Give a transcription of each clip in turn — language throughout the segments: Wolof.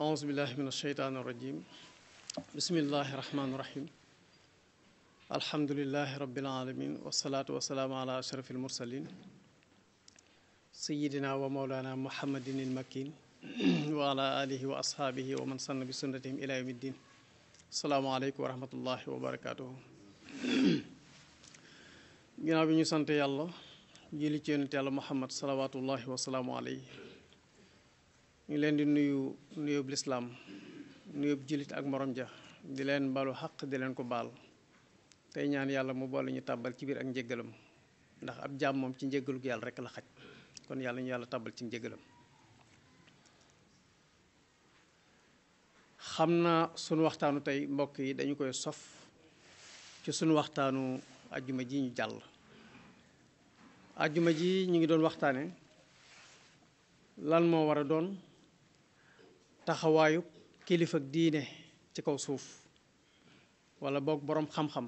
أعوذ بالله من الشيطان الرجيم بسم الله الرحمن الرحيم الحمد لله رب العالمين والصلاة والسلام على أشرف المرسلين سيدنا ومولانا محمد المكين وعلى آله وأصحابه ومن سن بسنتهم إلى يوم الدين السلام عليكم ورحمة الله وبركاته ginnaaw bi ñu sant yàlla julli ci yonent yàlla Muhammad salawaatullahi wa salaamu alayhi ñu leen di nuyu nuyób lislaam nuyób jullit ak morom ja di leen balu xaq di leen ko baal tey ñaan yàlla mu boole ñu tàbbal ci biir ak njéggalam ndax ab jaam moom ci njéggalug yàlla rekk la xaj kon yàlla ñu yàlla tàbbal ci njéggalam xam naa sunu waxtaanu tey mbokk yi dañu koy sof ci sunu waxtaanu ajjuma ji ñu jàll ajjuma ji ñu ngi doon waxtaane lan moo war a doon taxawaayu kilifa ak diine ci kaw suuf wala boog boroom xam-xam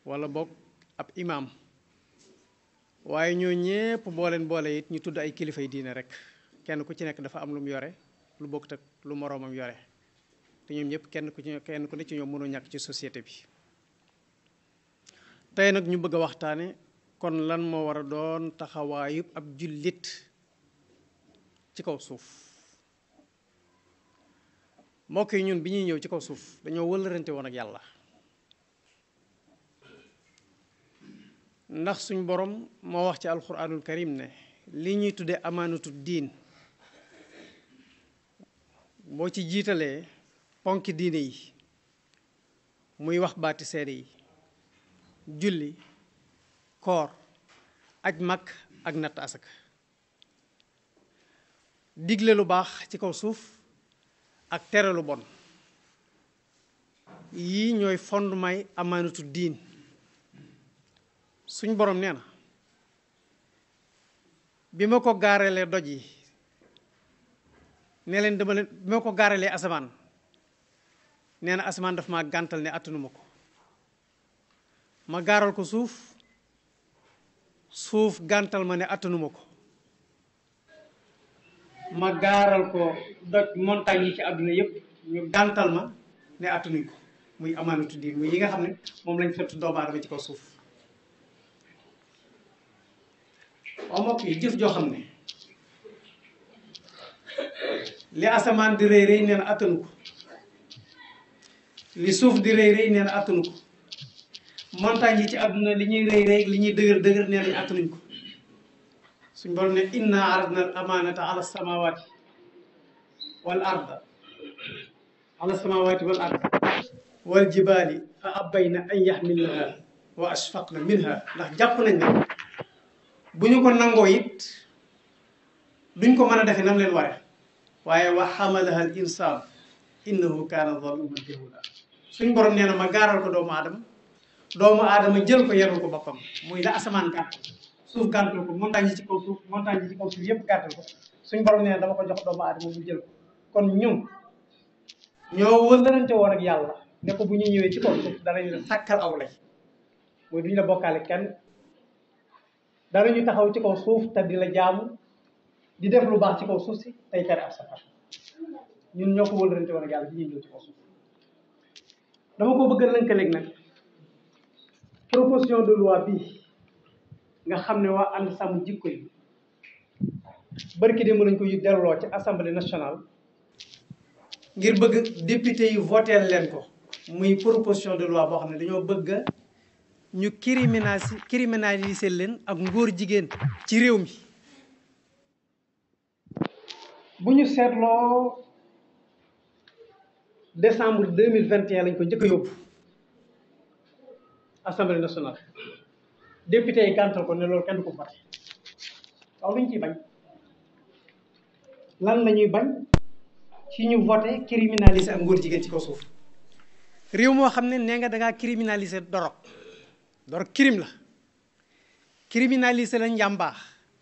wala boog ab imaam waaye ñoo ñépp boole it ñu tudd ay kilifay diine rek kenn ku ci nekk dafa am lu mu yore lu bokkut ak lu moroomam yore te ñoom ñépp kenn ku ne ci ñoom mënoo ñàkk ci société bi tey nag ñu bëgg a waxtaane kon lan moo war a doon taxawaayub ab jullit ci kaw suuf mbokk yi ñun bi ñuy ñëw ci kaw suuf dañoo wëllërante woon ak yàlla ndax suñ borom moo wax ci alquranul karim ne li ñuy tuddee amaanatu diin boo ci jiitalee ponki diine yi muy wax baati seede yi julli koor aj mag ak natt asaka digle lu baax ci kaw suuf ak tere lu bon yii ñooy fondement yi amaanatu diin suñ borom nee na bi ma ko gaaralee doj yi ne leen dama leen bi ma ko gaaralee asamaan nee na asamaan daf ma gàntal ne attanuma ko ma gaaral ko suuf suuf gàntal ma ne attanuma ko ma gaaral ko doj montagne yi ci àdduna yépp ñu gàntal ma ne attanuñ ko muy amaanatu diin muy yi nga xam ne moom lañ fett doomu aadama ci kaw suuf waaw mbokk yi jëf joo xam ne li asamaan di rëy rëy nee na attanu ko li suuf di rëy rëy nee na attanu ko montagne yi ci àdduna li ñuy rëy rëy li ñuy dëgër dëgër nee nañu attanuñ ko suñ borom ne inna aradna al amanata ala samawati wal arda ala samawati wal arda wal jibali fa abayna an yaxmilnaha wa ashfaqna minha ndax jàpp nañ ne bu ñu ko nangoo it duñ ko mën a defe nam leen ware waaye wa xamalaha al insan innahu kaana zaluman jahula suñ borom nee na ma gaaral ko doomu aadama jël ko yarul ko boppam muy la asamaan gàtt suuf gàttal ko montagne yi ci kaw suuf yépp gàttal ko suñ borom nee na dama ko jox doomu aadama mu jël ko kon ñun ñoo wëlërante woon ak yàlla ne ko bu ñu ñëwee ci kaw suuf danañ la sàkkal aw lay mooy duñu la bokkaale kenn danañu taxaw ci kaw suuf te di la jaamu di def lu baax ci kaw suuf si tey tere ab safar ñun ñoo ko wëlërante woon ak yàlla bi ñuy ñëw ci kaw suuf dama ko bëgg a lënkaleeg nag proposition de loi bi nga xam ne waa ànd sàmm jikko yi barki de mën nañu ko yu delloo ci assemblée nationale ngir bëgg député yi voteel leen ko muy proposition de loi boo xam ne dañoo bëgg ñu criminaliser leen ak ngóor jigéen ci réew mi bu ñu seetloo décembre 2021 lañ ko njëkk a yóbbu assemblée nationale député yi gàntal ko ne loolu kenn du ko voté waaw lu ñu ciy bañ lan la ñuy bañ ci ñu voté criminaliser ak ngóor jigéen ci kaw suuf réew moo xam ne nee nga dangaa criminaliser dorog crime la criminaliser la njàmbaax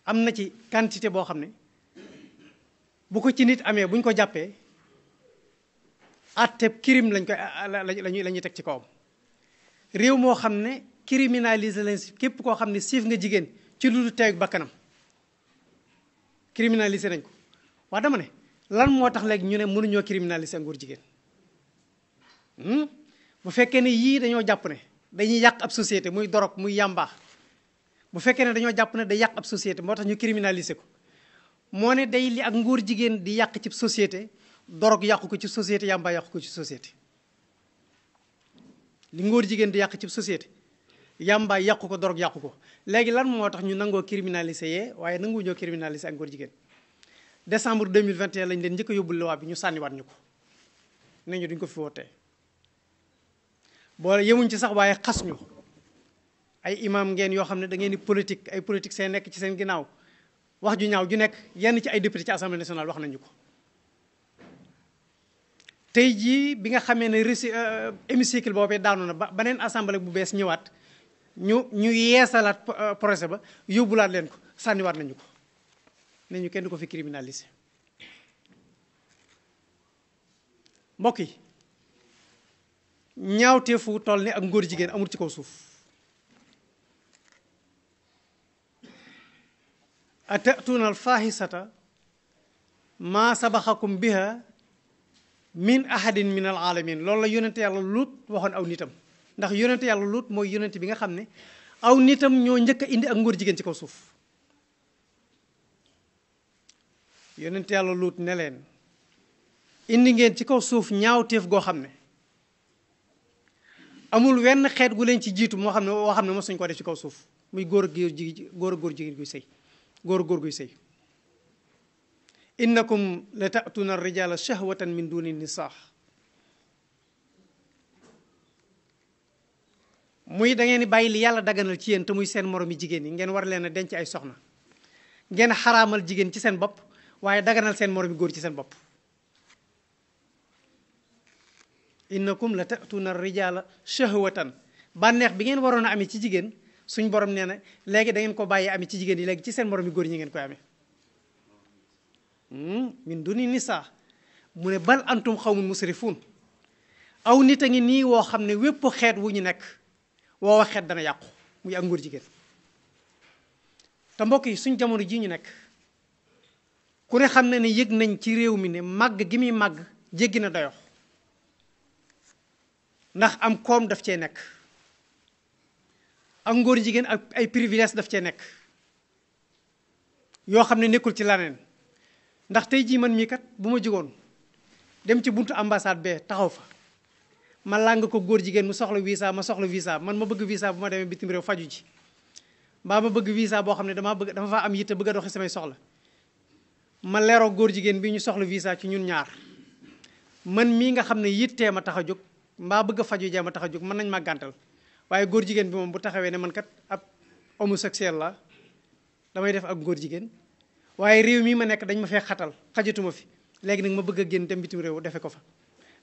am na ci quantité boo xam ne bu ko ci nit amee bu ñu ko jàppee atteb crime lañ koy la ñuy teg ci kawam réew moo xam ne criminaliser lañ képp koo xam ne siif nga jigéen ci lu dul teeg bakkanam criminaliser nañ ko waa dama ne lan moo tax léegi ñu ne mënuñoo criminaliser ngóor jigéen bu fekkee ne yii dañoo jàpp ne dañuy yàq ab société muy dorog muy yàmbaa bu fekkee ne dañoo jàpp ne day yàq ab société moo tax ñu criminaliser ko moo ne day li ak ngóor jigéen di yàq ci société dorog yàqu ko ci société yàmbaa yàqu ko ci société li ngóor jigéen di yàq ci société yàmbaa yàqu ko dorog yàqu ko léegi lan moo tax ñu nangoo criminaliser yee waaye nangu ñoo criminaliser ak ngóor jigéen décembre 2021 lañ leen njëkk a yóbbu loi bi ñu sànniwaat ñu ko ne ñu duñ ko fi wootee boole yemuñ ci sax waaye xas ñu ay imam ngeen yoo xam ne da ngeen di politique ay politique seen nekk ci seen ginnaaw wax ju ñaaw ju nekk yenn ci ay député ci assemblée nationale wax nañu ko tey jii bi nga xamee ne hémicycle boobee daanu na ba beneen assemblée bu bees ñëwaat ñu yeesalaat projet ba yóbbulaat leen ko sànniwaat nañu ko ne ñu kenn du ko fi criminaliser mbokk yi ñaawteefu toll ni ak ngóor jigéen amul ci kaw suuf atatuuna alfahisata ma sabaxakum biha min ahadin min alalamin loolu la yonente yàlla luut waxoon aw nitam ndax yonente yàlla luut mooy yonente bi nga xam ne aw nitam ñoo njëkk a indi ak ngóor jigéen ci kaw suuf yonente yàlla luut ne leen indi ngeen ci kaw suuf ñaawteef goo xam ne amul wenn xeet gu leen ci jiitu moo xam ne mosuñ ko def ci kaw suuf muy góor ak góor jigéen guy sëy góor guy sëy innakum la ta'tuna ar-rijala shahwatan min duni nisaa muy da ngeen di bàyyi li yàlla daganal ci yéen te muy seen moromi jigéen yi ngeen war leen a denc ay soxna ngeen xaraamal jigéen ci seen bopp waaye daganal seen moromi góor ci seen bopp innakum la ta'tuna ar-rijala shahwatan bànneex bi ngeen waroon a amee ci jigéen suñ borom nee na léegi da ngeen ko bàyyi amee ci jigéen yi léegi ci seen moromi góor ñi ngeen koy amee min duni nisaa mu ne bal antum xawmun musrifun aw nit a ngi nii woo xam ne wépp xeet wu ñu nekk woowa xeet dana yàqu muy ak ngóor jigéen te mbokk yi suñ jamono ji ñu nekk ku ne xam ne yëg nañ ci réew mi ne màgg gi muy màgg jéggi na doyo ndax am koom daf cee nekk ak ngóor jigéen ak ay privilèges daf cee nekk yoo xam ne nekkul ci laneen ndax tey jii man mii kat bu ma jógoon dem ci buntu ambassade bee taxaw fa ma làng ko góor jigéen mu soxla visa ma soxla visa man ma bëgg visa bu ma demee bitim réew faju ji mbaa ma bëgg visa boo xam ne dama faa am yitte bëgg a doxi samay soxla ma leeroo góor jigéen bi ñu soxla visa ci ñun ñaar man mii nga xam ne yittee ma tax a jóg mbaa bëgg a faju jee ma tax a jóg mën nañ ma gàntal waaye góor jigéen bi moom bu taxawee ne man kat ab homosexuel la damay def ak góor jigéen waaye réew mii ma nekk dañ ma fee xatal xajatuma fi léegi nag ma bëgg a génn dem bitim réew defe ko fa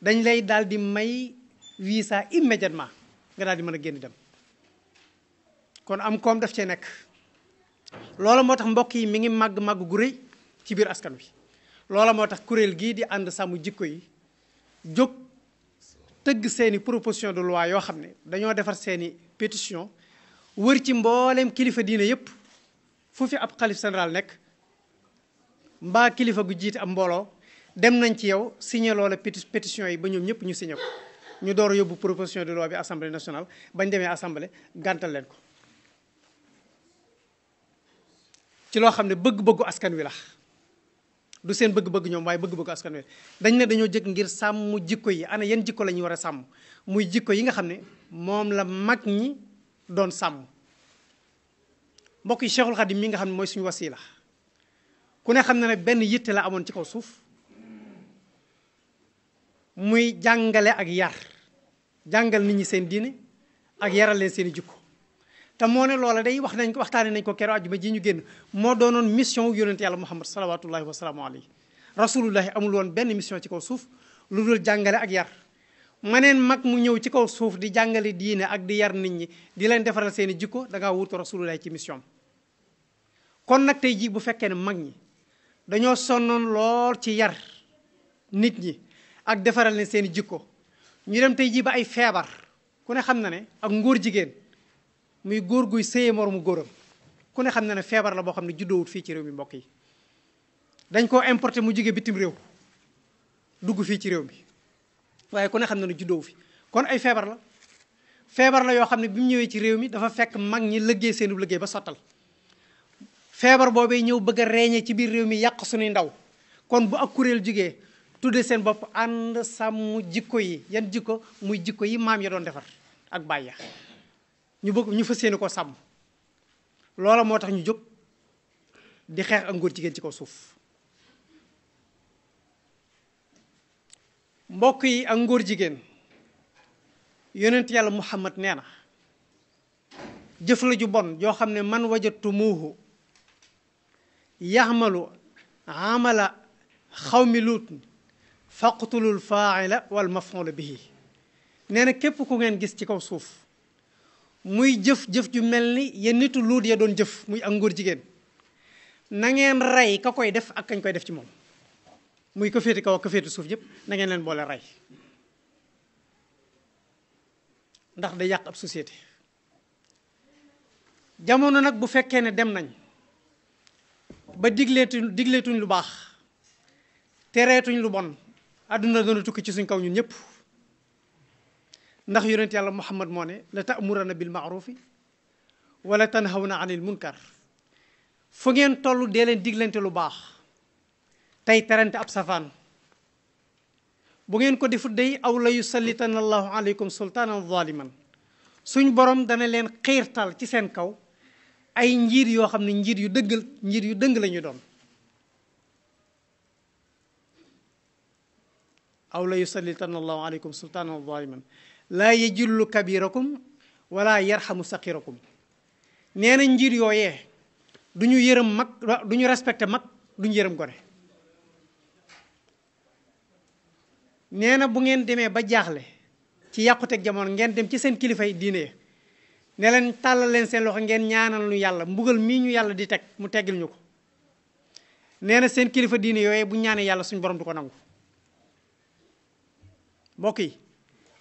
dañ lay daal di may visa immédiatement nga daal di mën a génn dem kon am koom daf cee nekk loola moo tax mbokk yi mi ngi màgg gu rëy ci biir askan wi loola moo tax kuréel gii di ànd sàmm jikko yi jóg tëgg seeni proposition de loi yoo xam ne dañoo defar seeni pétition wër ci mbooleem kilifa diine yépp fu fi ab xalif général nekk mbaa kilifa gu jiite am mbooloo dem nañ ci yow signé loola pétition yi ba ñoom ñëpp ñu signé ko ñu door a yóbbu proposition de loi bi assemblée nationale bañ demee assemblée gàntal leen ko ci loo xam ne bëgg-bëggu askan wi la du seen bëgg-bëgg ñoom waaye bëgg-bëggu askan wi dañ ne dañoo jëkk ngir sàmm jikko yi ana yan jikko la ñu war a sàmm muy jikko yi nga xam ne moom la mag ñi doon sàmm mbokk yi Cheikhul Khadim mi nga xam ne mooy suñu wasila ku ne xam na ne benn yitte la amoon ci kaw suuf muy jàngale ak yar jàngal nit ñi seen diine ak yaral leen seen i jikko te moo ne loola day waxtaane nañ ko keroog àjjuma ji ñu génn moo doonoon mission wu yonent yàlla Muhammad salawatullahi wa salaamu alayhi rasulullahi amul woon benn mission ci kaw suuf lu dul jàngale ak yar maneen mag mu ñëw ci kaw suuf di jàngale diine ak di yar nit ñi di leen defaral seen i jikko da ngaa wutu rasulullahi ci mission kon nag tey jii bu fekkee ne mag ñi dañoo sonnoon lool ci yar nit ñi ak defaral leen seen i jikko ñu dem tey jii ba ay feebar ku ne xam na ne ak ngóor jigéen muy góor guy sëyee moromu góoram ku ne xam na ne feebar la boo xam ne juddoowut fii ci réew mi mbokk yi dañ koo importé mu jóge bitim réew dugg fii ci réew mi waaye ku ne xam na ne juddoo fi kon ay feebar la yoo xam ne bi mu ñëwee ci réew mi dafa fekk mag ñi liggéey seenu liggéey ba sottal feebar boobee ñëw bëgg a reeñee ci biir réew mi yàq suñuy ndaw kon bu ak kuréel jugee tudde seen bopp ànd sàmm jikko yi yan jikko muy jikko yi maam ya doon defar ak bàyya ñu bëgg ñu fas yéene ko sàmm loola moo tax ñu jóg di xeex ak ngóor jigéen ci kaw suuf mbokk yi ak ngóor jigéen yonent yàlla muhammad nee na jëf la ju bon joo xam ne man wajatumuuhu yaxmalu amala xawmi luut faqtulul faaila wal mafuula bihi nee na képp ku ngeen gis ci kaw suuf muy jëf-jëf ju mel ni yéen nitu luut ya doon jëf muy ak ngóor jigéen na ngeen rey ka koy def ak kañ koy def ci moom muy ko féete kaw ak ko féete suuf yëpp na ngeen leen boole rey ndax day yàq ab société jamono nag bu fekkee ne dem nañ ba digleetuñ lu baax tereetuñ lu bon àdduna doona tukki ci suñ kaw ñun ñëpp ndax yonent yàlla muhammad moo ne la ta'muruna bil ma'rufi wala tanhawna anil munkar fu ngeen toll dee leen diglante lu baax tey terante ab safaan bu ngeen ko defut day aw la yusallitanna allahu aleykum sultaanan zaliman suñ borom dana leen xiirtal ci seen kaw ay njiit yoo xam ne njiit yu dëng la ñu doon aw la yusallitanna allahu aleykum sultaanan zaliman laa yajillu kabirakum wala yarhamu saqirakum nee na njiit yooyee du ñu yërëm mag du ñu respecté mag du ñu yërëm gone nee na bu ngeen demee ba jaaxle ci yàquteeg jamono ngeen dem ci seen kilifay diine ne leen tàllal leen seen loxo ngeen ñaanal ñu yàlla mbugal mii ñu yàlla di teg mu teggil ñu ko nee na seen kilifa diine yooyee bu ñaanee yàlla suñu borom du ko nangu mbokk yi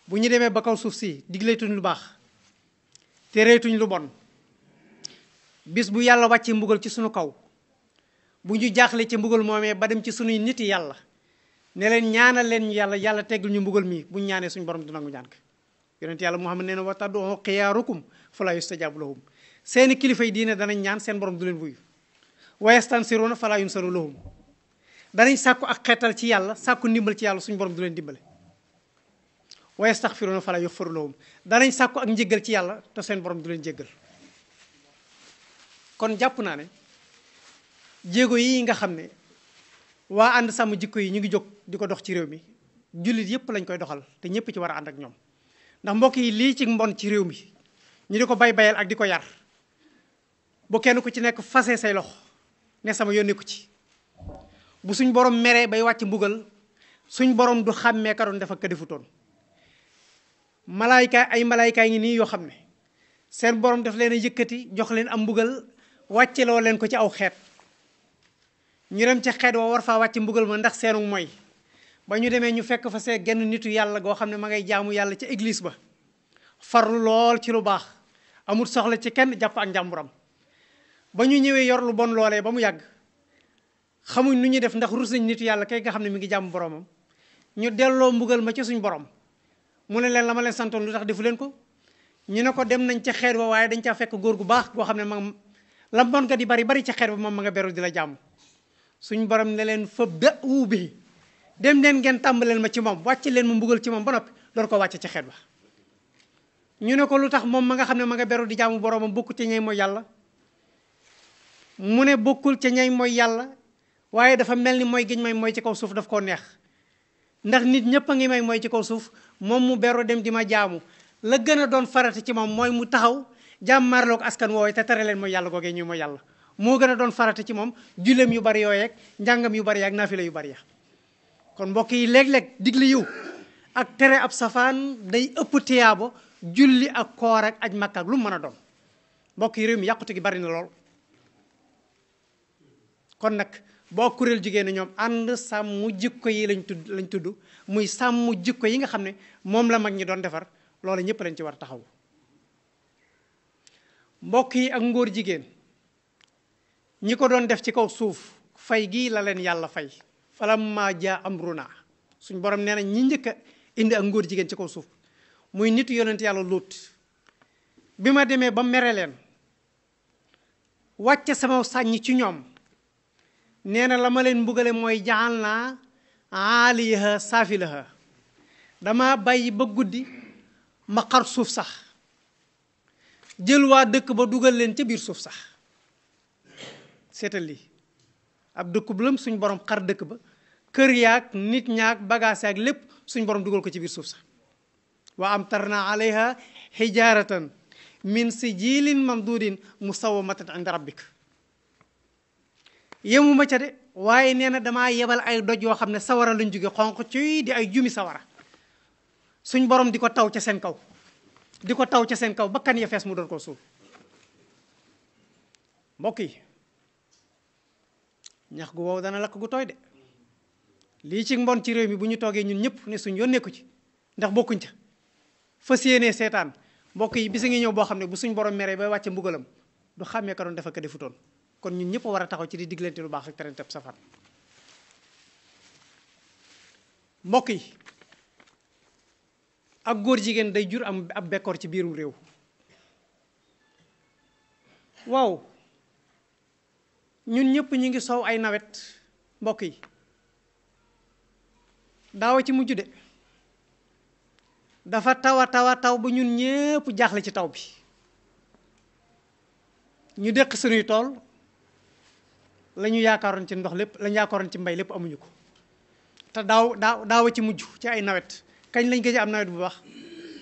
bu ñu demee ba kaw suuf si digleetuñ lu baax tereetuñ lu bon bis bu yàlla wàccee mbugal ci suñu kaw bu ñu jaaxle ci mbugal moomee ba dem ci suñuy niti yàlla ne leen ñaanal leen ñu yàlla teggul ñu mbugal mii bu ñu ñaanee suñu borom du nangu ñaan ko yonent yàlla Muhammad nee na wa tad'u xiyaarukum falaa yustajaabu lahum seeni kilifa yi diine danañ ñaan seen borom du leen wuyu wa yastansiruuna falaa yunsaru lahum danañ sàkku ak xeetal ci yàlla sàkku ndimbal ci yàlla suñu borom du leen dimbale wa yastaxfiruuna falaa yuxfaru lahum danañ sàkku ak njéggal ci yàlla te seen borom du leen jéggal kon jàpp naa ne jéego yi nga xam ne waa ànd sàmm jikko yi ñu ngi jóg di ko dox ci réew mi jullit yépp lañ koy doxal te ñëpp ci war a ànd ak ñoom ndax mbokk yi lii ci mbon ci réew mi ñu di ko bayal ak di ko yar bu kenn ku ci nekk fase say loxo ne sama yónni ko ci bu suñ borom meree bay wàcc mbugal suñ borom du xàmmee ka doon def ak ka defutoon ay malaaykaay ngi nii yoo xam ne seen borom daf leen a yëkkati jox leen am mbugal wàcceloo leen ko ci aw xeet ñu dem ca xeet wa war faa wàcc mbugal ma ndax seenu mooy ba ñu demee ñu fekk fa see genn nitu yàlla goo xam ne ma ngay jaamu yàlla ca église ba farlu lool ci lu baax amul soxla ci kenn jàpp ak njàmburam ba ñu ñëwee yor lu bon loolee ba mu yàgg xamuñ nu ñuy def ndax rus nañ nitu yàlla kay nga xam ne mi ngi jaamu boromam ñu delloo mbugal ma ci suñ borom mu ne leen la ma leen santoon lu tax defu leen ko ñu ne ko dem nañ ca xeet wa waaye dañ caa fekk góor gu baax goo xam ne ma la bon ga di bari ca xeet ba moom ma nga beru di la jàmm suñ borom ne leen fëb da wu bi dem leen ngeen tàmbaleel ma ci moom wàcc leen ma mbugal ci moom ba noppi door ko wàcce ci xeet ba ñu ne ko lu tax moom ma nga xam ne ma nga beru di jaamu boromam bokkul ca ñay mooy yàlla mu ne bokkul ca ñay mooy yàlla waaye dafa mel ni mooy giñ may mooy ci kaw suuf daf koo neex ndax nit ñëpp a ngi may mooy ci kaw suuf moom mu beru dem di ma jaamu la gën a doon farata ci moom mooy mu taxaw jàmmarloog askan woowee te tere leen mooy yàlla googee ñuy mooy yàlla moo gën a doon farata ci moom julleem yu bari yooyeeg njàngam yu bari yaak naafila yu bari ya kon mbokk yi léeg-léeg digli yiw ak tere ab safaan day ëpp tiyaabo julli ak koor ak aj makka ak lu mu mën a doon mbokk yi réew mi yàqute gi bari na lool kon nag boo kuréel jigéen ñoom ànd sàmm jikko yi lañ tudd muy sàmm jikko yi nga xam ne moom la mag ñi doon defar loolu ñëpp lañ ci war taxaw mbokk yi ak ngóor jigéen ñi ko doon def ci kaw suuf fay gii la leen yàlla fay falamma jaa amruna suñ borom nee na ñi njëkk a indi ak ngóor jigéen ci kaw suuf muy nitu yonent yàlla Luut bi ma demee ba mere leen wàcce sama sàññ ci ñoom nee na la ma leen mbugale mooy jaxal naa aaliyaha saafilaha dama bàyyi ba guddi ma xar suuf sax jël waa dëkk ba dugal leen ca biir suuf sax seetal lii ab dëkk bu lëm suñ borom xar dëkk ba kër yaag nit ñaag bagaas yaag lépp suñ borom dugal ko ci biir suuf sax wa amtarna alayha hijaratan min sijilin mamdudin musawamatan inda rabbik yemuma ca de waaye nee na damaa yebal ay doj yoo xam ne sawara lañ jóge xonq ci di ay jumi sawara suñ borom di ko taw ca seen kaw di ko taw ca seen kaw bakkan ya fees mu doon koo suul mbokk yi ñax gu wow dana lakk gu tooy de lii ci mbon ci réew mi bu ñu toogee ñun ñëpp ne suñ yoon nekku ci ndax bokkuñ ca fas yéenee seetaan mbokk yi bisa ngi ñëw boo xam ne bu suñ borom meree ba wàcce mbugalam du xàmmee ka doon defa ka defutoon kon ñun ñëpp war a taxaw ci di diglante lu baax ak terante safar mbokk yi ak góor jigéen day jur am ab bekkoor ci biirum réew waaw ñun ñëpp ñu ngi soow ay nawet mbokk yi daawa ci mujj de dafa taw ba ñun ñëpp jaaxle ci taw bi ñu dëkk suñuy tool la ñu yaakaaroon ci ndox lépp la ñu yaakaaroon ci mbay lépp amuñu ko te daawa ci mujj ci ay nawet kañ lañ gëj a am nawet bu baax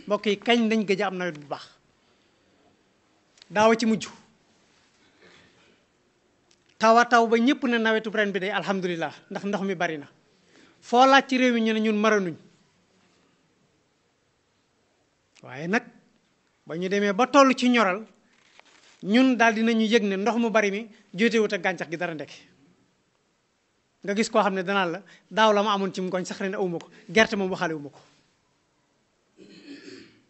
mbokk yi kañ lañ gëj a am nawet bu baax daawa ci mujj taw ba ñëpp ne nawetu ren bi day alhamdulilah ndax ndox mi bari na foo laaj ci réew mi ñu ne ñun maranuñ waaye nag ba ñu demee ba toll ci ñoral ñun daal dinañu yëg ne ndox mu bari mi jotewut ak gàncax gi dara ndeke nga gis koo xam ne danaan la daaw la ma amoon ci ngooñ sax ren awuma ko gerte moom waxaale wuma ko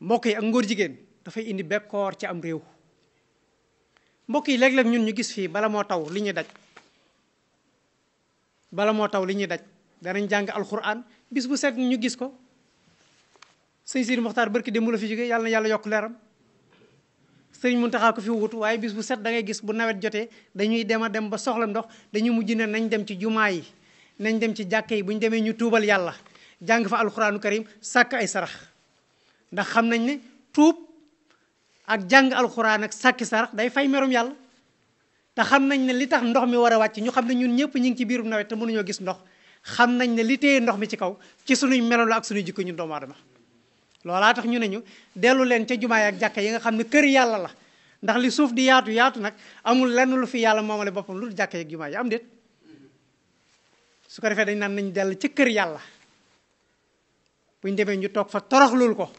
mbokk yi ak ngóor jigéen dafay indi bekkoor ci am réew mbokk yi léeg-léeg ñun ñu gis fii bala moo taw li ñuy daj danañ jàng alxuraan bis bu set ñu gis ko sëñ Sidi Moxtaar barki démb la fi jógee yàlla na yàlla yokk leeram sëriñ Muntaxa ko fi wutu waaye bis bu set da ngay gis bu nawet jotee dañuy dem a dem ba soxla ndox dañuy mujj ne nañ dem ci jumaa yi nañ dem ci jàkke yi bu ñu demee ñu tuubal yàlla jàng fa alxuraanu karim sàkk ay sarax ndax xam nañ ne tuub ak jàng alxuraan ak sàkki sarax day fay merum yàlla te xam nañ ne li tax ndox mi war a wàcc ñu xam ne ñun ñëpp ñu ngi ci biirum nawet te mënuñoo gis ndox xam nañ ne li téye ndox mi ci kaw ci sunuy melo la ak sunuy jikko ñun doomu aadama loolaa tax ñu ne ñu dellu leen ca jumaa yi ak jàkka yi nga xam ne kër yàlla la ndax li suuf di yaatu yaatu nag amul lenn lu fi yàlla moomale boppam lu jàkka yi ak jumaa yi am déet su ko defee dañ naan nañ dell ci kër yàlla buñ demee ñu toog fa toroxlul ko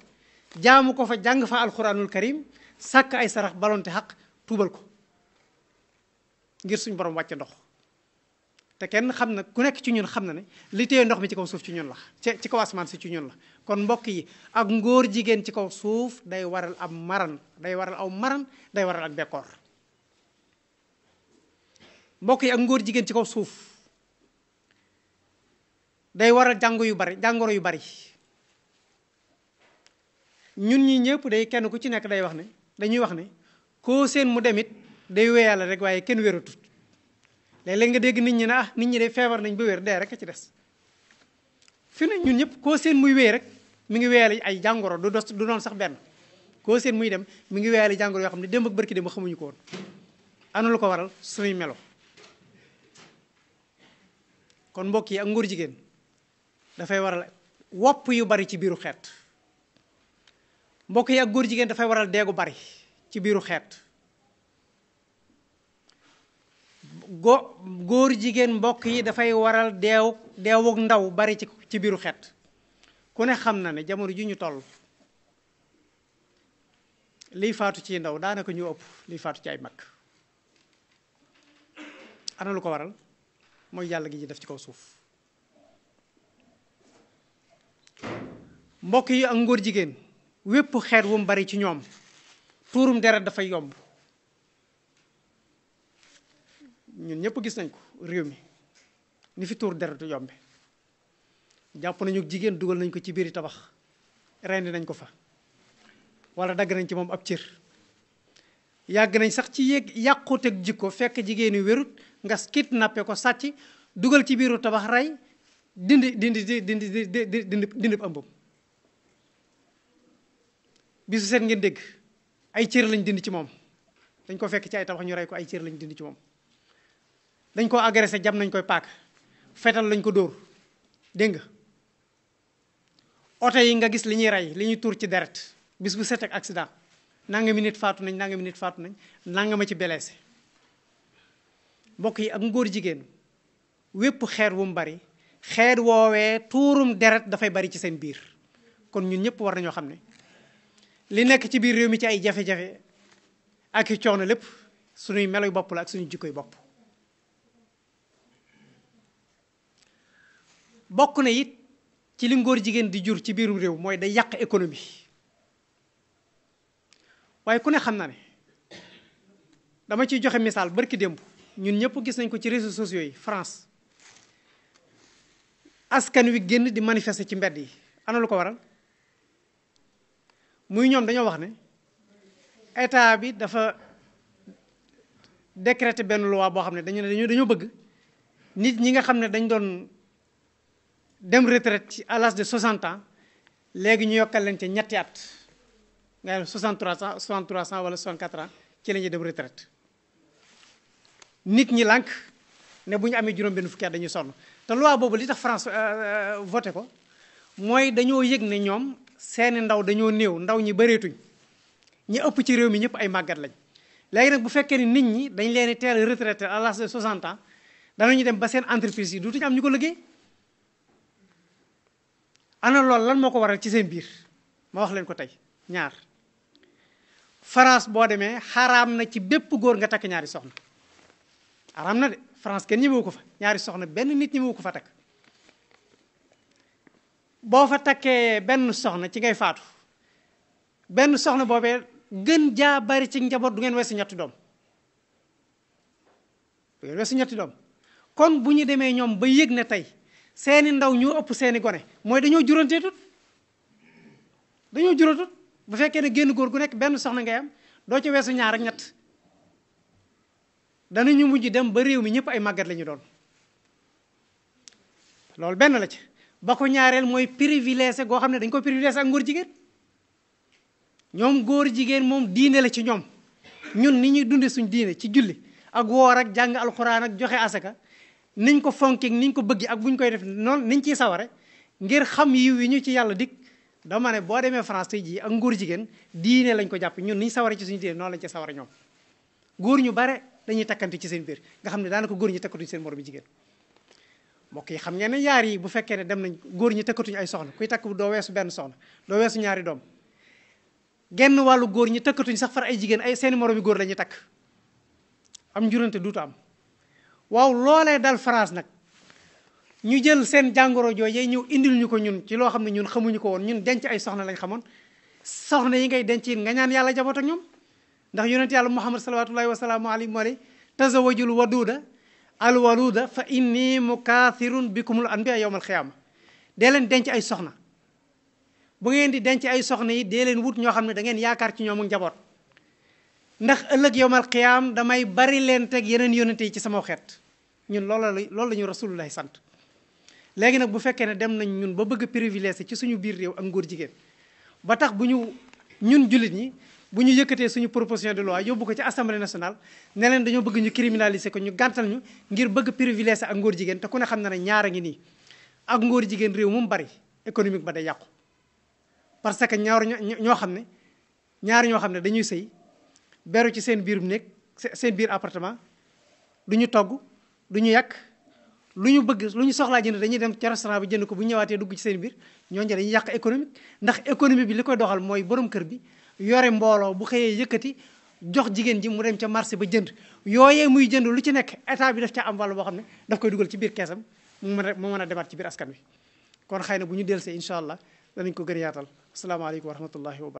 jaamu ko fa jàng fa alxuraanul karim sàkk ay sarax balonte xaq tuubal ko ngir suñ borom wàcce ndox te kenn xam na ku nekk ci ñun xam na ne li téye ndox mi ci kaw suuf ci ñun la ci kaw asamaan si ci ñun la kon mbokk yi ak ngóor jigéen ci kaw suuf day waral ab maran day waral aw maran day waral ak bekkoor mbokk yi ak ngóor jigéen ci kaw suuf day waral jàngoro yu bari ñun ñi ñëpp day kenn ku ci nekk dañuy wax ne koo seen mu demit day wéyale rek waaye kenn wératut léeg-léeg nga dégg nit ñi ne nit ñi de feebar nañ ba wér dee rek a ci des fi ne ñun ñëpp koo seen muy wéy rek mi ngi wéyale ay jàngoro du doon sax benn koo seen muy dem mi ngi wéyale jàngoro yoo xam ne démb ak barki démb xamuñu ko woon ana lu ko waral suñuy melo kon mbokk yi ak ngóor jigéen dafay waral wopp yu bari ci biiru xeet mbokk yi ak góor jigéen dafay waral deegu bari ci biiru xeet góor jigéen mbokk yi dafay waral deewuk ndaw bari ci biiru xeet ku ne xam na ne jamono ji ñu toll liy faatu ci ndaw daanaka ñu ëpp liy faatu ci ay mag ana lu ko waral mooy yàlla gi ñu def ci kaw suuf mbokk yi ak ngóor jigéen wépp xeet wu mu bari ci ñoom tuurum deret dafay yomb ñun ñëpp gis nañ ko réew mi ni fi tuur deretu yombe jàpp nañu jigéen dugal nañ ko ci biiri tabax rendi nañ ko fa wala dagg nañ ci moom ab cër yàgg nañ sax ci yàquteg jikko fekk jigéen yu wérut nga kidnappé ko sàcc dugal ci biiru tabax rey dindi ëmbam bisu seet ngeen dégg ay cër lañ dindi ci moom dañ ko fekk ci ay tabax ñu rey ko ay cër lañ dindi ci moom dañ ko agressé jam nañ koy paak fetal lañ ko dóor dégg nga oto yi nga gis li ñuy rey li ñuy tuur ci deret bis bu set ak accident nangami nit faatu nañ nangama ci blessé mbokk yi ak ngóor jigéen wépp xeer wu mu bari xeer woowee tuurum deret dafay bari ci seen biir kon ñun ñëpp war nañoo xam ne li nekk ci biir réew mi ci ay jafe-jafe ak i coono lépp suñuy meloy bopp la ak suñu jikkoy bopp bokk na it ci li ngóor jigéen di jur ci biirum réew mooy day yàq économie waaye ku ne xam na ne dama ciy joxe misaal barki démb ñun ñëpp gis nañ ko ci réseaux sociaux yi France askan wi génn di manifester ci mbedd yi ana lu ko waral muy ñoom dañoo wax ne état bi dafa décréter benn loi boo xam ne dañoo bëgg nit ñi nga xam ne dañ doon dem retraite ci à l'âge de 60 ans léegi ñu yokkal leen ci ñetti at nga ne 63 ans wala 64 ans ci la ñuy dem retraite nit ñi lànk ne bu ñu amee juróom-benn fukki at dañuy sonn te loi boobu li tax France voté ko mooy dañoo yëg ne ñoom seeni ndaw dañoo néew ndaw ñi bëreetuñ ñi ëpp ci réew mi ñëpp ay màggat lañ léegi nag bu fekkee ni nit ñi dañ leen di teel retraité à l'âge de 60 ans danañu dem ba seen entreprise yi duutuñu am ñu ko liggéey ana loolu lan moo ko waral ci seen biir ma wax leen ko tey ñaar France boo demee xaraam na ci bépp góor nga takk ñaari soxna xaraam na de France kenn ñemewu ko fa ñaari soxna benn nit ñemewu ko fa takk boo fa takkee benn soxna ci ngay faatu benn soxna boobee gën jaa bari ci njaboot du ngeen weesu ñetti doom du ngeen weesu ñetti doom kon bu ñu demee ñoom ba yëg ne tey seeni ndaw ñoo ëpp seeni gone mooy dañoo juranteetut bu fekkee ne génn góor gu nekk benn soxna ngay am doo ci weesu ñaar ak ñett danañu mujj dem ba réew mi ñëpp ay màggat la ñu doon loolu benn la ci ba ko ñaareel mooy privilégié goo xam ne dañ ko privilégié ak ngóor jigéen ñoom góor jigéen moom diine la ci ñoom ñun ni ñuy dunde suñ diine ci julli ak woor ak jàng alxuraan ak joxe asaka niñ ko fonkeek niñ ko bëgg ak buñ koy def noonu niñ ciy saware ngir xam yiw yi ñu ci yàlla dik dama ne boo demee France tey jii ak ngóor jigéen diine lañ ko jàpp ñun niñ saware ci suñu diine noonu lañ ci saware ñoom góor ñu bare dañuy takkante ci seen biir nga xam ne daanaka góor ñi takkatuñ seen moroom jigéen mbokk yi xam ngeen ne yaar yi bu fekkee ne dem nañ góor ñi takkatuñ ay soxna kuy takk doo weesu benn soxna doo weesu ñaari doom genn wàllu góor ñi takkatuñ sax far ay jigéen ay seeni moroomi góor la ñuy takk am njurante duutu am waaw loolee dal France nag ñu jël seen jàngoro joojee ñëw indil ñu ko ñun ci loo xam ne ñun xamuñu ko woon ñun denc ay soxna lañ xamoon soxna yi ngay denc nga ñaan yàlla jaboot ak ñoom ndax yonent yàlla Muhammad salawatullahi wa salaamu alayhi moo ne tazawajul waduuda al waluuda fa inni mukaathirun bikumul anbiya yawmal xiyaama dee leen denc ay soxna bu ngeen di denc ay soxna yi dee leen wut ñoo xam ne da ngeen yaakaar ci ñoom ak njaboot ndax ëllëg yawmal xiyaam damay bari leen teg yeneen yonente yi ci sama xeet ñun loolu la ñu rasulullahi sant léegi nag bu fekkee ne dem nañ ñun ba bëgg a privilégié ci suñu biir réew ak ngóor jigéen ba tax bu ñu ñun jullit ñi bu ñu yëkkatee suñu proposition de loi yóbbu ko ci assemblée nationale ne leen dañoo bëgg ñu criminaliser ko ñu gàntal ñu ngir bëgg privilégié ak ngóor jigéen te ku ne xam na ne ñaar a ngi nii ak ngóor jigéen réew mu bari économique ba day yàqu parce que ñaar ñoo xam ne dañuy sëy beru ci seen biir néeg seen biir appartement du ñu togg du ñu yàq lu ñu bëgg lu ñu soxlaa jënd dañuy dem ci restaurant bi jënd ko bu ñu ñëwaatee dugg ci seen biir ñooñu dañuy yàq économique ndax économie bi li koy doxal mooy borom kër bi yore mbooloo bu xëyee yëkkati jox jigéen ji mu dem ca marché ba jënd yooyee muy jënd lu ci nekk état bi daf ca am wàll boo xam ne daf koy dugal ci biir keesam mu mën a demaat ci biir askan wi kon xëy na bu ñu delsee incha allah danañ ko gën a yaatal asalaamaaleykum wa rahmatullahi wa